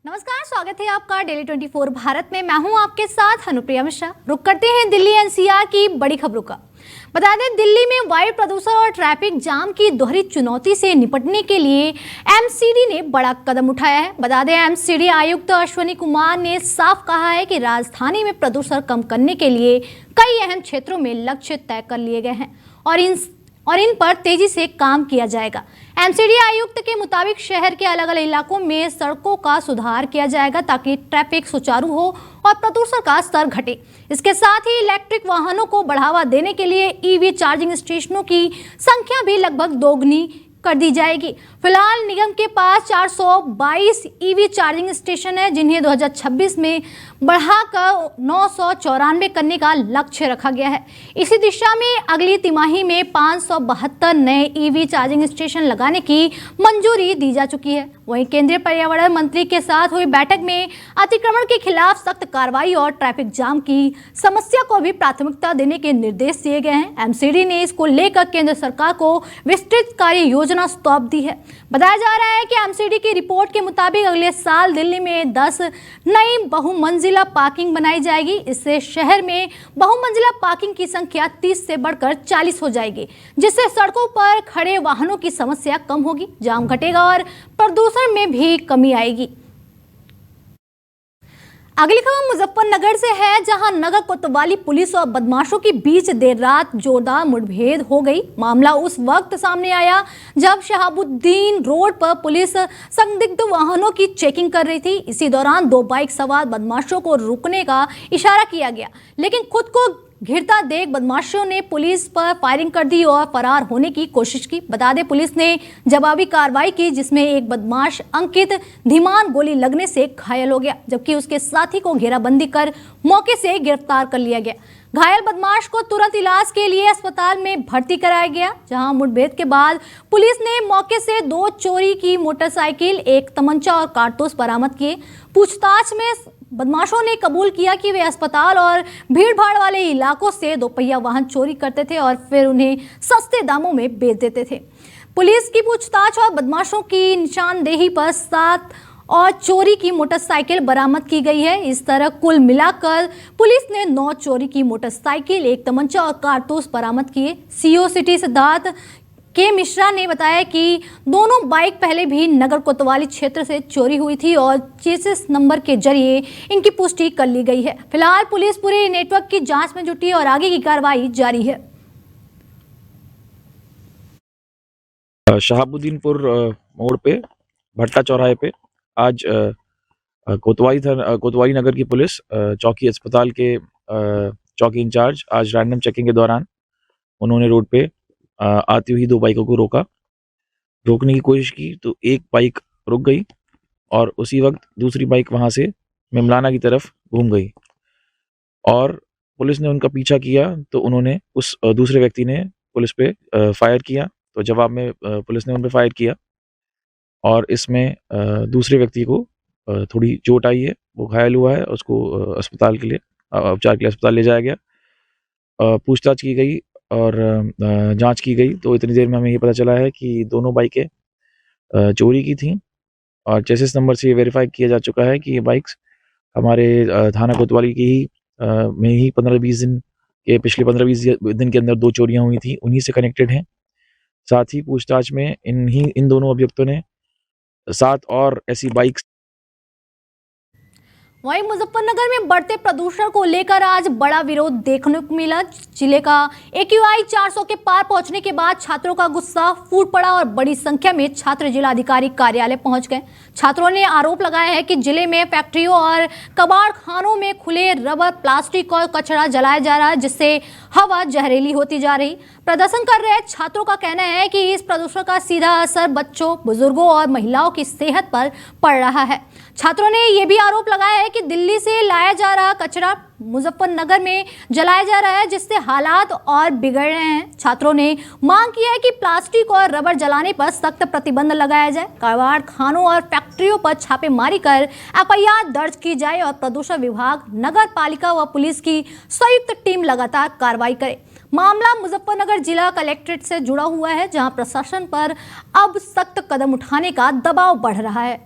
नमस्कार, स्वागत है आपका डेली 24 भारत में। मैं हूं आपके साथ अनुप्रिया मिश्रा। रुक करते हैं दिल्ली एनसीआर की बड़ी खबरों का। बता दें, दिल्ली में वायु प्रदूषण और ट्रैफिक जाम की दोहरी चुनौती से निपटने के लिए एमसीडी ने बड़ा कदम उठाया है। बता दें, एमसीडी आयुक्त अश्वनी कुमार ने साफ कहा है कि राजधानी में प्रदूषण कम करने के लिए कई अहम क्षेत्रों में लक्ष्य तय कर लिए गए हैं और इन पर तेजी से काम किया जाएगा। एमसीडी आयुक्त के मुताबिक शहर के अलग अलग इलाकों में सड़कों का सुधार किया जाएगा ताकि ट्रैफिक सुचारू हो और प्रदूषण का स्तर घटे। इसके साथ ही इलेक्ट्रिक वाहनों को बढ़ावा देने के लिए ईवी चार्जिंग स्टेशनों की संख्या भी लगभग दोगुनी कर दी जाएगी। फिलहाल निगम के पास 422 ईवी चार्जिंग स्टेशन है, जिन्हें 2026 में बढ़ाकर 994 करने का लक्ष्य रखा गया है। इसी दिशा में अगली तिमाही में 572 नए ईवी चार्जिंग स्टेशन लगाने की मंजूरी दी जा चुकी है। वहीं केंद्रीय पर्यावरण मंत्री के साथ हुई बैठक में अतिक्रमण के खिलाफ सख्त कार्रवाई और ट्रैफिक जाम की समस्या को भी प्राथमिकता देने के निर्देश दिए गए हैं। एमसीडी ने इसको लेकर केंद्र सरकार को विस्तृत कार्य योजना सौंप दी है। बताया जा रहा है कि एमसीडी की रिपोर्ट के मुताबिक अगले साल दिल्ली में 10 नई बहुमंजिला पार्किंग बनाई जाएगी। इससे शहर में बहुमंजिला पार्किंग की संख्या 30 से बढ़कर 40 हो जाएगी, जिससे सड़कों पर खड़े वाहनों की समस्या कम होगी, जाम घटेगा और प्रदूषण में भी कमी आएगी। अगली खबर मुजफ्फरनगर से है, जहां नगर कोतवाली पुलिस और बदमाशों के बीच देर रात जोरदार मुठभेड़ हो गई। मामला उस वक्त सामने आया जब शहाबुद्दीन रोड पर पुलिस संदिग्ध वाहनों की चेकिंग कर रही थी। इसी दौरान दो बाइक सवार बदमाशों को रुकने का इशारा किया गया, लेकिन खुद को घिरता देख बदमाशों ने पुलिस पर फायरिंग कर दी और फरार होने की कोशिश की। बता दें, पुलिस ने जवाबी कार्रवाई की, जिसमें एक बदमाश अंकित धीमान गोली लगने से घायल हो गया, जबकि उसके साथी को घेराबंदी कर मौके से गिरफ्तार कर लिया गया। घायल बदमाश को तुरंत इलाज के लिए अस्पताल में भर्ती कराया गया, जहां मुठभेड़ के बाद पुलिस ने मौके से 2 चोरी की मोटरसाइकिल, एक तमंचा और कारतूस बरामद किए। पूछताछ में बदमाशों ने कबूल किया कि वे अस्पताल और भीड़भाड़ वाले इलाकों से दोपहिया वाहन चोरी करते थे और फिर उन्हें सस्ते दामों में बेच देते थे। पुलिस की पूछताछ और बदमाशों की निशानदेही पर 7 और चोरी की मोटरसाइकिल बरामद की गई है। इस तरह कुल मिलाकर पुलिस ने 9 चोरी की मोटरसाइकिल, एक तमंचा और कारतूस बरामद किए। सीओ सिटी सिद्धार्थ के मिश्रा ने बताया कि दोनों बाइक पहले भी नगर कोतवाली क्षेत्र से चोरी हुई थी और चेसिस नंबर के जरिए इनकी पुष्टि कर ली गई है। फिलहाल पुलिस पूरे नेटवर्क की जांच में जुटी है और आगे की कार्रवाई जारी है। शहाबुद्दीनपुर मोड़ पे भट्टा चौराहे पे आज कोतवाली नगर की पुलिस चौकी अस्पताल के चौकी इंचार्ज आज रैंडम चेकिंग के दौरान उन्होंने रोड पे आती हुई 2 बाइकों को रोकने की कोशिश की, तो एक बाइक रुक गई और उसी वक्त दूसरी बाइक वहां से मेमलाना की तरफ घूम गई और पुलिस ने उनका पीछा किया, तो उन्होंने उस दूसरे व्यक्ति ने पुलिस पे फायर किया, तो जवाब में पुलिस ने उन पे फायर किया और इसमें दूसरे व्यक्ति को थोड़ी चोट आई है, वो घायल हुआ है। उसको अस्पताल के लिए उपचार के लिए अस्पताल ले जाया गया। पूछताछ की गई और जांच की गई, तो इतनी देर में हमें ये पता चला है कि दोनों बाइकें चोरी की थीं और चेसिस नंबर से ये वेरीफाई किया जा चुका है कि ये बाइक्स हमारे थाना कोतवाली की ही में ही 15-20 दिन के पिछले 15-20 दिन के अंदर 2 चोरियां हुई थी, उन्हीं से कनेक्टेड हैं। साथ ही पूछताछ में इन दोनों अभियुक्तों ने 7 और ऐसी बाइक्स। वहीं मुजफ्फरनगर में बढ़ते प्रदूषण को लेकर आज बड़ा विरोध देखने को मिला। जिले का AQI 400 के पार पहुंचने के बाद छात्रों का गुस्सा फूट पड़ा और बड़ी संख्या में छात्र जिलाधिकारी कार्यालय पहुंच गए। छात्रों ने आरोप लगाया है कि जिले में फैक्ट्रियों और कबाड़ खानों में खुले रबर, प्लास्टिक और कचरा जलाया जा रहा है, जिससे हवा जहरीली होती जा रही। प्रदर्शन कर रहे छात्रों का कहना है कि इस प्रदूषण का सीधा असर बच्चों, बुजुर्गों और महिलाओं की सेहत पर पड़ रहा है। छात्रों ने यह भी आरोप लगाया है कि दिल्ली से लाया जा रहा कचरा मुजफ्फरनगर में जलाया जा रहा है, जिससे हालात और बिगड़ रहे हैं। छात्रों ने मांग की है कि प्लास्टिक और रबर जलाने पर सख्त प्रतिबंध लगाया जाए, कबाड़ खानों और फैक्ट्रियों पर छापेमारी कर FIR दर्ज की जाए और प्रदूषण विभाग, नगर पालिका व पुलिस की संयुक्त टीम लगातार कार्रवाई करे। मामला मुजफ्फरनगर जिला कलेक्ट्रेट से जुड़ा हुआ है, जहां प्रशासन पर अब सख्त कदम उठाने का दबाव बढ़ रहा है।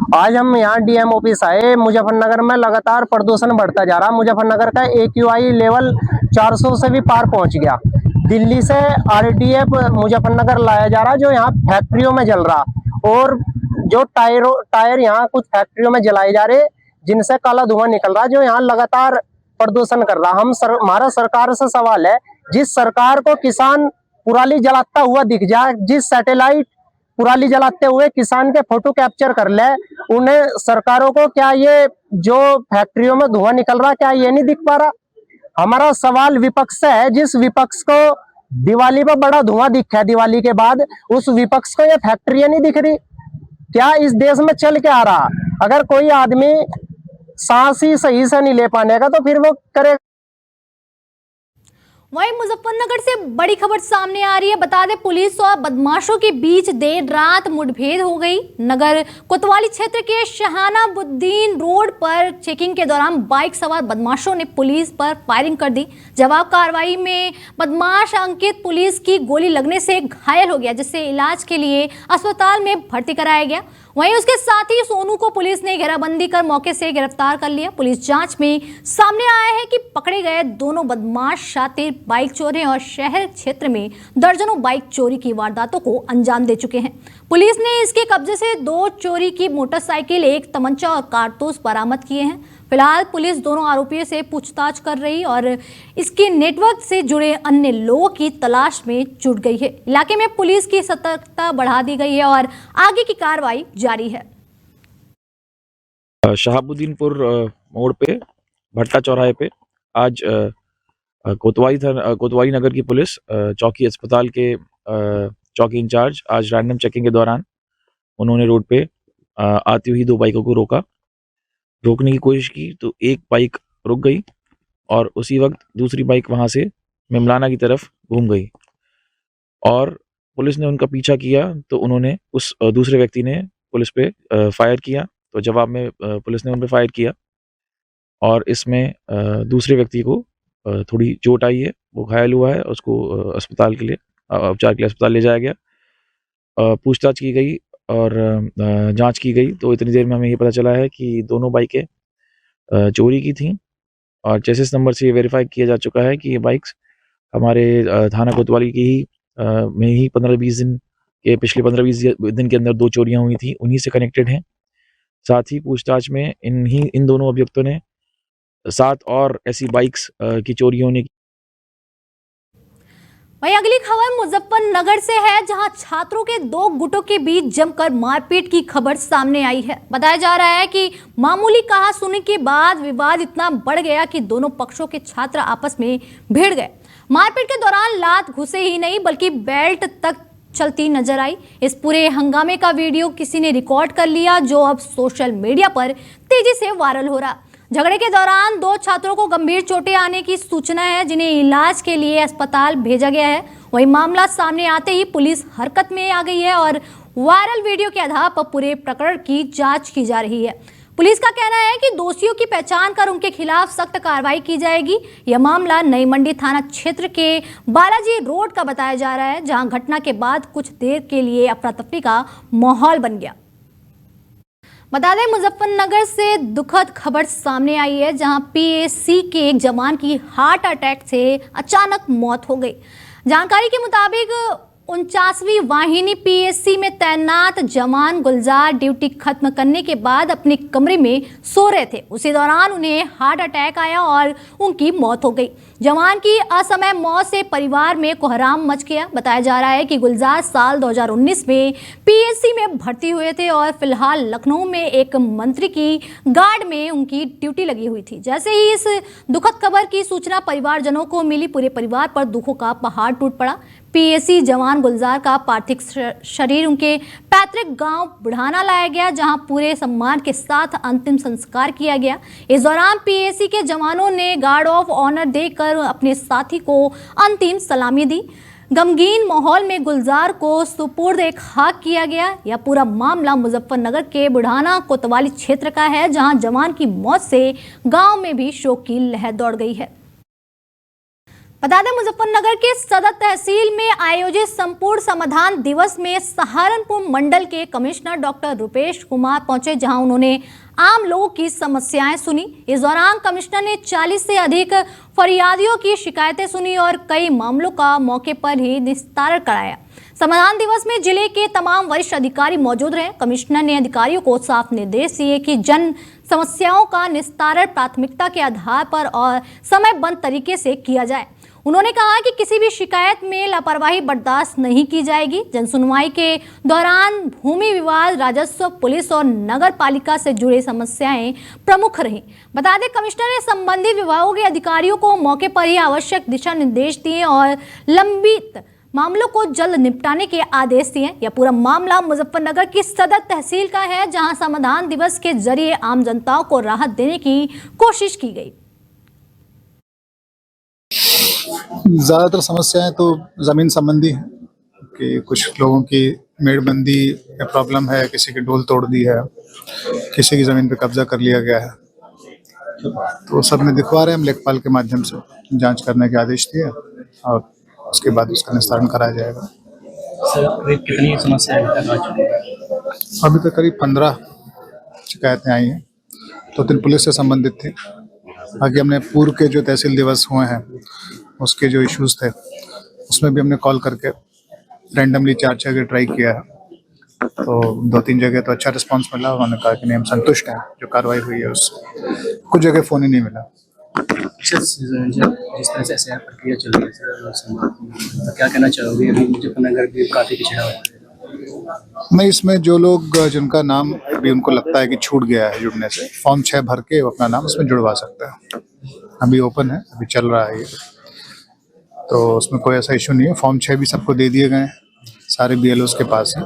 आज हम यहाँ डीएम ऑफिस आए। मुजफ्फरनगर में लगातार प्रदूषण बढ़ता जा रहा। मुजफ्फरनगर का AQI लेवल 400 से भी पार पहुंच गया। दिल्ली से RDF मुजफ्फरनगर लाया जा रहा, जो यहाँ फैक्ट्रियों में जल रहा, और जो टायर यहाँ कुछ फैक्ट्रियों में जलाए जा रहे, जिनसे काला धुआं निकल रहा, जो यहाँ लगातार प्रदूषण कर रहा। हमारा सरकार से सवाल है, जिस सरकार को किसान पुराली जलाता हुआ दिख जाए, जिस सैटेलाइट पुराली जलाते हुए किसान के फोटो कैप्चर कर ले, उन्हें सरकारों को क्या ये जो फैक्ट्रियों में धुआं निकल रहा, क्या ये नहीं दिख पा रहा? हमारा सवाल विपक्ष से है, जिस विपक्ष को दिवाली पर बड़ा धुआं दिखा है, दिवाली के बाद उस विपक्ष को ये फैक्ट्रियां नहीं दिख रही। क्या इस देश में चल के आ रहा? अगर कोई आदमी सांस ही सही से नहीं ले पाने का, तो फिर वो करे। वहीं मुजफ्फरनगर से बड़ी खबर सामने आ रही है। बता दें, पुलिस और बदमाशों के बीच देर रात मुठभेड़ हो गई। नगर कोतवाली क्षेत्र के शहानाबुद्दीन रोड पर चेकिंग के दौरान बाइक सवार बदमाशों ने पुलिस पर फायरिंग कर दी। जवाब कार्रवाई में बदमाश अंकित पुलिस की गोली लगने से घायल हो गया, जिससे इलाज के लिए अस्पताल में भर्ती कराया गया। वहीं उसके साथ ही सोनू को पुलिस ने घेराबंदी कर मौके से गिरफ्तार कर लिया। पुलिस जांच में सामने आया है कि पकड़े गए दोनों बदमाश शातिर बाइक चोरी और शहर क्षेत्र में दर्जनों बाइक चोरी की वारदातों को अंजाम दे चुके हैं। पुलिस ने इसके कब्जे से 2 चोरी की मोटरसाइकिल, 1 तमंचा और कारतूस बरामद किए हैं। फिलहाल पुलिस दोनों आरोपियों से पूछताछ कर रही और इसके नेटवर्क से जुड़े अन्य लोगों की तलाश में जुट गई है। इलाके में पुलिस की सतर्कता बढ़ा दी गई है और आगे की कार्रवाई जारी है। शहाबुद्दीनपुर मोड़ पे भट्टा चौराहे पे आज कोतवाली नगर की पुलिस चौकी अस्पताल के चौकी इंचार्ज आज रैंडम चेकिंग के दौरान उन्होंने रोड पे आती हुई 2 बाइकों को रोकने की कोशिश की, तो एक बाइक रुक गई और उसी वक्त दूसरी बाइक वहां से मिमलाना की तरफ घूम गई और पुलिस ने उनका पीछा किया, तो उन्होंने उस दूसरे व्यक्ति ने पुलिस पे फायर किया। तो जवाब में पुलिस ने उन पे फायर किया और इसमें दूसरे व्यक्ति को थोड़ी चोट आई है, वो घायल हुआ है। उसको अस्पताल के लिए उपचार के लिए अस्पताल ले जाया गया। पूछताछ की गई और जांच की गई, तो इतनी देर में हमें ये पता चला है कि दोनों बाइकें चोरी की थीं और चेसिस नंबर से ये वेरीफाई किया जा चुका है कि ये बाइक्स हमारे थाना कोतवाली की ही में ही 15-20 दिन के पिछले 15-20 दिन के अंदर 2 चोरियां हुई थी, उन्हीं से कनेक्टेड हैं। साथ ही पूछताछ में इन दोनों अभियुक्तों ने 7 और ऐसी बाइक्स की चोरी होने की। वहीं अगली खबर मुजफ्फरनगर से है, जहां छात्रों के 2 गुटों के बीच जमकर मारपीट की खबर सामने आई है। बताया जा रहा है कि मामूली कहासुनी के बाद विवाद इतना बढ़ गया कि दोनों पक्षों के छात्र आपस में भिड़ गए। मारपीट के दौरान लात घुसे ही नहीं बल्कि बेल्ट तक चलती नजर आई। इस पूरे हंगामे का वीडियो किसी ने रिकॉर्ड कर लिया, जो अब सोशल मीडिया पर तेजी से वायरल हो रहा। झगड़े के दौरान 2 छात्रों को गंभीर चोटें आने की सूचना है, जिन्हें इलाज के लिए अस्पताल भेजा गया है। वहीं मामला सामने आते ही पुलिस हरकत में आ गई है और वायरल वीडियो के आधार पर पूरे प्रकरण की जांच की जा रही है। पुलिस का कहना है कि दोषियों की पहचान कर उनके खिलाफ सख्त कार्रवाई की जाएगी। यह मामला नई मंडी थाना क्षेत्र के बालाजी रोड का बताया जा रहा है, जहां घटना के बाद कुछ देर के लिए अफरा तफरी का माहौल बन गया। बता दें, मुजफ्फरनगर से दुखद खबर सामने आई है, जहां PAC के एक जवान की हार्ट अटैक से अचानक मौत हो गई। जानकारी के मुताबिक 49वीं वाहिनी PAC में तैनात जवान गुलजार ड्यूटी खत्म करने के बाद अपने कमरे में सो रहे थे। उसी दौरान उन्हें हार्ट अटैक आया और उनकी मौत हो गई। जवान की असमय मौत से परिवार में कोहराम मच गया। बताया जा रहा है कि गुलजार साल 2019 में PAC में भर्ती हुए थे और फिलहाल लखनऊ में एक मंत्री की गार्ड में उनकी ड्यूटी लगी हुई थी। जैसे ही इस दुखद खबर की सूचना परिवारजनों को मिली, पूरे परिवार पर दुखों का पहाड़ टूट पड़ा। PAC जवान गुलजार का पार्थिव शरीर उनके पैतृक गांव बुढ़ाना लाया गया, जहां पूरे सम्मान के साथ अंतिम संस्कार किया गया। इस दौरान PAC के जवानों ने गार्ड ऑफ ऑनर देकर अपने साथी को अंतिम सलामी दी। गमगीन माहौल में गुलजार को सुपुर्द खाक किया गया। यह पूरा मामला मुजफ्फरनगर के बुढ़ाना कोतवाली क्षेत्र का है, जहां जवान की मौत से गांव में भी शोक की लहर दौड़ गई है। बता दें मुजफ्फरनगर के सदर तहसील में आयोजित संपूर्ण समाधान दिवस में सहारनपुर मंडल के कमिश्नर डॉक्टर रुपेश कुमार पहुंचे, जहां उन्होंने आम लोगों की समस्याएं सुनी। इस दौरान कमिश्नर ने 40 से अधिक फरियादियों की शिकायतें सुनी और कई मामलों का मौके पर ही निस्तारण कराया। समाधान दिवस में जिले के तमाम वरिष्ठ अधिकारी मौजूद रहे। कमिश्नर ने अधिकारियों को साफ निर्देश दिए कि जन समस्याओं का निस्तारण प्राथमिकता के आधार पर और समयबद्ध तरीके से किया जाए। उन्होंने कहा कि किसी भी शिकायत में लापरवाही बर्दाश्त नहीं की जाएगी। जनसुनवाई के दौरान भूमि विवाद, राजस्व, पुलिस और नगर पालिका से जुड़ी समस्याएं प्रमुख रही। बता दें कमिश्नर ने संबंधित विभागों के अधिकारियों को मौके पर ही आवश्यक दिशा निर्देश दिए और लंबित मामलों को जल्द निपटाने के आदेश दिए। यह पूरा मामला मुजफ्फरनगर की सदर तहसील का है, जहां समाधान दिवस के जरिए आम जनताओं को राहत देने की कोशिश की गई। ज़्यादातर समस्याएं तो ज़मीन संबंधी हैं कि कुछ लोगों की मेड़बंदी में प्रॉब्लम है, किसी की डोल तोड़ दी है, किसी की ज़मीन पे कब्जा कर लिया गया है, तो सब में दिखवा रहे हैं। हम लेखपाल के माध्यम से जांच करने के आदेश दिए और उसके बाद उसका निस्तारण कराया जाएगा। सर करीब कितनी समस्याएं आ चुकी हैं? अभी तक करीब 15 शिकायतें आई हैं, 2-3 पुलिस से संबंधित थी। बाकी हमने पूर्व के जो तहसील दिवस हुए हैं उसके जो इश्यूज थे उसमें भी हमने कॉल करके रैंडमली 4 जगह ट्राई किया है, तो 2-3 जगह तो अच्छा रिस्पांस मिला। उन्होंने कहा कि नहीं हम संतुष्ट हैं जो कार्रवाई हुई है उससे। कुछ जगह फ़ोन ही नहीं मिला। जिस तरह से SIR प्रक्रिया चल रही है सर, तो क्या कहना चाहोगे? अभी मुजफ्फरनगर भी काफ़ी पिछड़ा हुआ है। नहीं, इसमें जो लोग जिनका नाम अभी उनको लगता है कि छूट गया है जुड़ने से, फॉर्म 6 भर के अपना नाम उसमें जुड़वा सकते हैं। अभी ओपन है, अभी चल रहा है ये, तो उसमें कोई ऐसा इशू नहीं है। फॉर्म 6 भी सबको दे दिए गए हैं, सारे BLOs के पास हैं।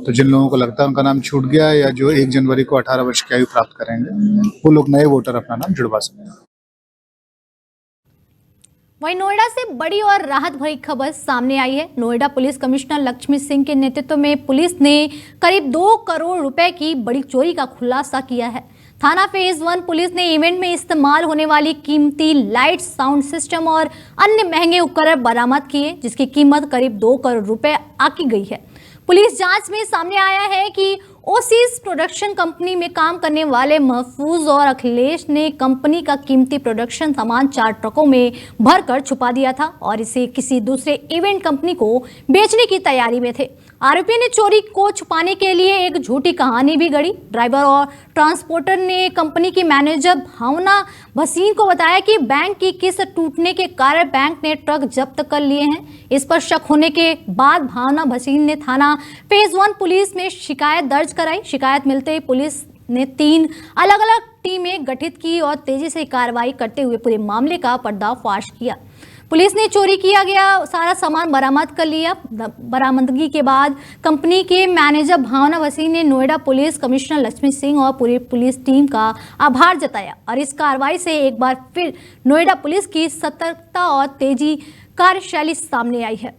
तो जिन लोगों को लगता है उनका नाम छूट गया है या जो 1 जनवरी को 18 वर्ष की आयु प्राप्त करेंगे, वो लोग नए वोटर अपना नाम जुड़वा सकते हैं। वहीं नोएडा से बड़ी और राहत भरी खबर सामने आई है। नोएडा पुलिस कमिश्नर लक्ष्मी सिंह के नेतृत्व में पुलिस ने करीब 2 करोड़ रुपए की बड़ी चोरी का खुलासा किया है। थाना फेज 1 पुलिस ने इवेंट में इस्तेमाल होने वाली कीमती लाइट, साउंड सिस्टम और अन्य महंगे उपकरण बरामद किए, जिसकी कीमत करीब 2 करोड़ रुपए आकी गई है। पुलिस जांच में सामने आया है कि ओसीस प्रोडक्शन कंपनी में काम करने वाले महफूज और अखिलेश ने कंपनी का कीमती प्रोडक्शन सामान 4 ट्रकों में भरकर छुपा दिया था और इसे किसी दूसरे इवेंट कंपनी को बेचने की तैयारी में थे। आरोपी ने चोरी को छुपाने के लिए एक झूठी कहानी भी गढ़ी। ड्राइवर और ट्रांसपोर्टर ने कंपनी की मैनेजर भावना भसीन को बताया कि बैंक की किस्त टूटने के कारण बैंक ने ट्रक जब्त कर लिए हैं। इस पर शक होने के बाद भावना भसीन ने थाना फेज 1 पुलिस में शिकायत दर्ज कराई। शिकायत मिलते ही पुलिस ने 3 अलग अलग टीमें गठित की और तेजी से कार्रवाई करते हुए पूरे मामले का पर्दाफाश किया। पुलिस ने चोरी किया गया सारा सामान बरामद कर लिया। बरामदगी के बाद कंपनी के मैनेजर भावना भसीन ने नोएडा पुलिस कमिश्नर लक्ष्मी सिंह और पूरी पुलिस टीम का आभार जताया और इस कार्रवाई से एक बार फिर नोएडा पुलिस की सतर्कता और तेजी कार्यशैली सामने आई है।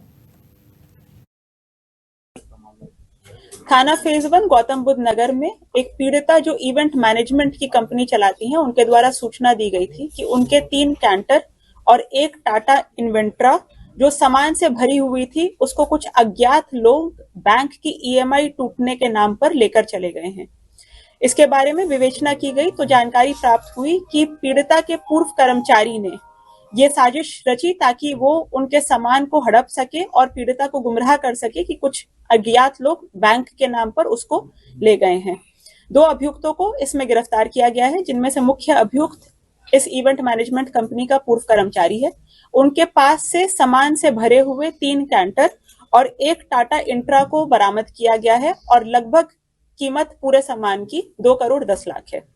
थाना फेज 1 गौतम बुद्ध नगर में एक पीड़िता जो इवेंट मैनेजमेंट की कंपनी चलाती हैं, उनके द्वारा सूचना दी गई थी कि उनके 3 कैंटर और एक टाटा इन्वेंट्रा जो सामान से भरी हुई थी, उसको कुछ अज्ञात लोग बैंक की EMI टूटने के नाम पर लेकर चले गए हैं। इसके बारे में विवेचना की गई तो जानकारी प्राप्त हुई कि पीड़िता के पूर्व कर्मचारी ने ये साजिश रची ताकि वो उनके सामान को हड़प सके और पीड़िता को गुमराह कर सके कि कुछ अज्ञात लोग बैंक के नाम पर उसको ले गए हैं। 2 अभियुक्तों को इसमें गिरफ्तार किया गया है, जिनमें से मुख्य अभियुक्त इस इवेंट मैनेजमेंट कंपनी का पूर्व कर्मचारी है। उनके पास से सामान से भरे हुए 3 कैंटर और एक टाटा इंट्रा को बरामद किया गया है और लगभग कीमत पूरे सामान की 2 करोड़ 10 लाख है।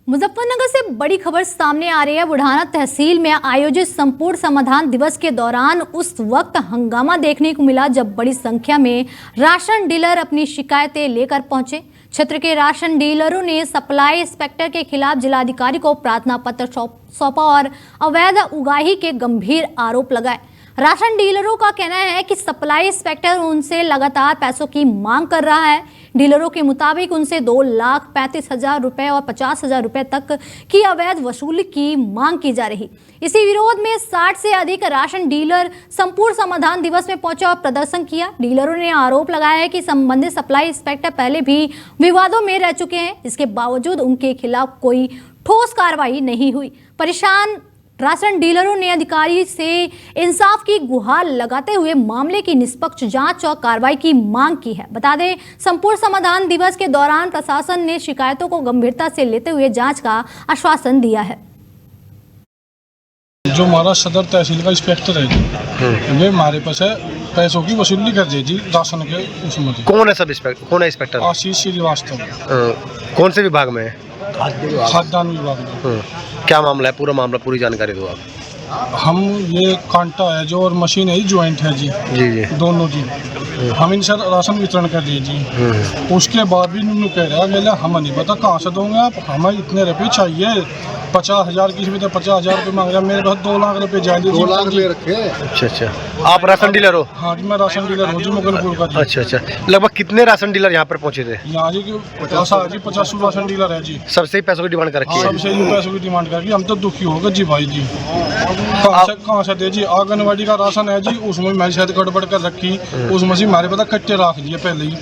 मुजफ्फरनगर से बड़ी खबर सामने आ रही है। बुढ़ाना तहसील में आयोजित संपूर्ण समाधान दिवस के दौरान उस वक्त हंगामा देखने को मिला जब बड़ी संख्या में राशन डीलर अपनी शिकायतें लेकर पहुंचे। क्षेत्र के राशन डीलरों ने सप्लाई इंस्पेक्टर के खिलाफ जिलाधिकारी को प्रार्थना पत्र सौंपा और अवैध उगाही के गंभीर आरोप लगाए। राशन डीलरों का कहना है कि सप्लाई इंस्पेक्टर उनसे लगातार पैसों की मांग कर रहा है। डीलरों के मुताबिक उनसे 2,35,000 रुपए और 50,000 रुपए तक की अवैध वसूली की मांग की जा रही। इसी विरोध में 60 से अधिक राशन डीलर संपूर्ण समाधान दिवस में पहुंचे और प्रदर्शन किया। डीलरों ने आरोप लगाया है कि संबंधित सप्लाई इंस्पेक्टर पहले भी विवादों में रह चुके हैं, इसके बावजूद उनके खिलाफ कोई ठोस कार्रवाई नहीं हुई। परेशान राशन डीलरों ने अधिकारी से इंसाफ की गुहार लगाते हुए मामले की निष्पक्ष जांच और कार्रवाई की मांग की है। बता दें, संपूर्ण समाधान दिवस के दौरान प्रशासन ने शिकायतों को गंभीरता से लेते हुए जांच का आश्वासन दिया है। जो हमारा सदर तहसील का इंस्पेक्टर है जी, वे हमारे पास है पैसों की वसूली कर दी जी राशन के उसमें। कौन है सब इंस्पेक्टर? कौन है इंस्पेक्टर? आशीष श्रीवास्तव। कौन से विभाग में है? खाद्यान्न विभाग में। क्या मामला है? पूरा मामला, पूरी जानकारी दो आप। हम ये कांटा है जो और मशीन है ज्वाइंट है जी जी दोनों जी। हम इनसे राशन वितरण कर दिए जी। उसके बाद भी इन्होंने कह रहा है हमें नहीं पता कहाँ से दोगे आप, हमें इतने रुपये चाहिए। 50,000 की 50,000 रुपये मांग रहा है, मेरे पास 2 लाख रुपये जायदे 2 लाख रुपये रखे। अच्छा, आप राशन डीलर हो? हाँ जी, मैं राशन डीलर हूँ जी, मुगलपुर का जी। अच्छा। लगभग कितने राशन डीलर यहाँ पर पहुँचे थे? यहाँ जी 50 राशन डीलर है जी। सबसे ही पैसों की डिमांड कर रखी है? सबसे ही पैसों की डिमांड करके हम तो दुखी हो गए जी भाई जी। कहाँ से दे जी? आंगनबाड़ी का राशन है जी, उसमें मैंने शायद गड़बड़ कर रखी, उसमें से हमारे पता कट्टे रख दिए पहले ही,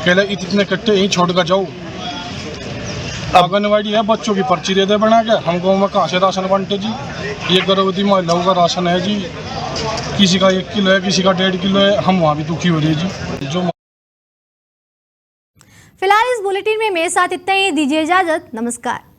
कहले इतने कट्टे यहीं छोड़ कर जाओ। आंगनबाड़ी है, बच्चों की पर्ची दे दे बना के, हम गाँव में कहाँ से राशन बांटे जी? ये गर्भवती महिलाओं का राशन है जी, किसी का 1 किलो है, किसी का 1.5 किलो है, हम वहाँ भी दुखी हो रहे जी। जो फिलहाल इस बुलेटिन में मेरे साथ इतना ही, दीजिए इजाजत, नमस्कार।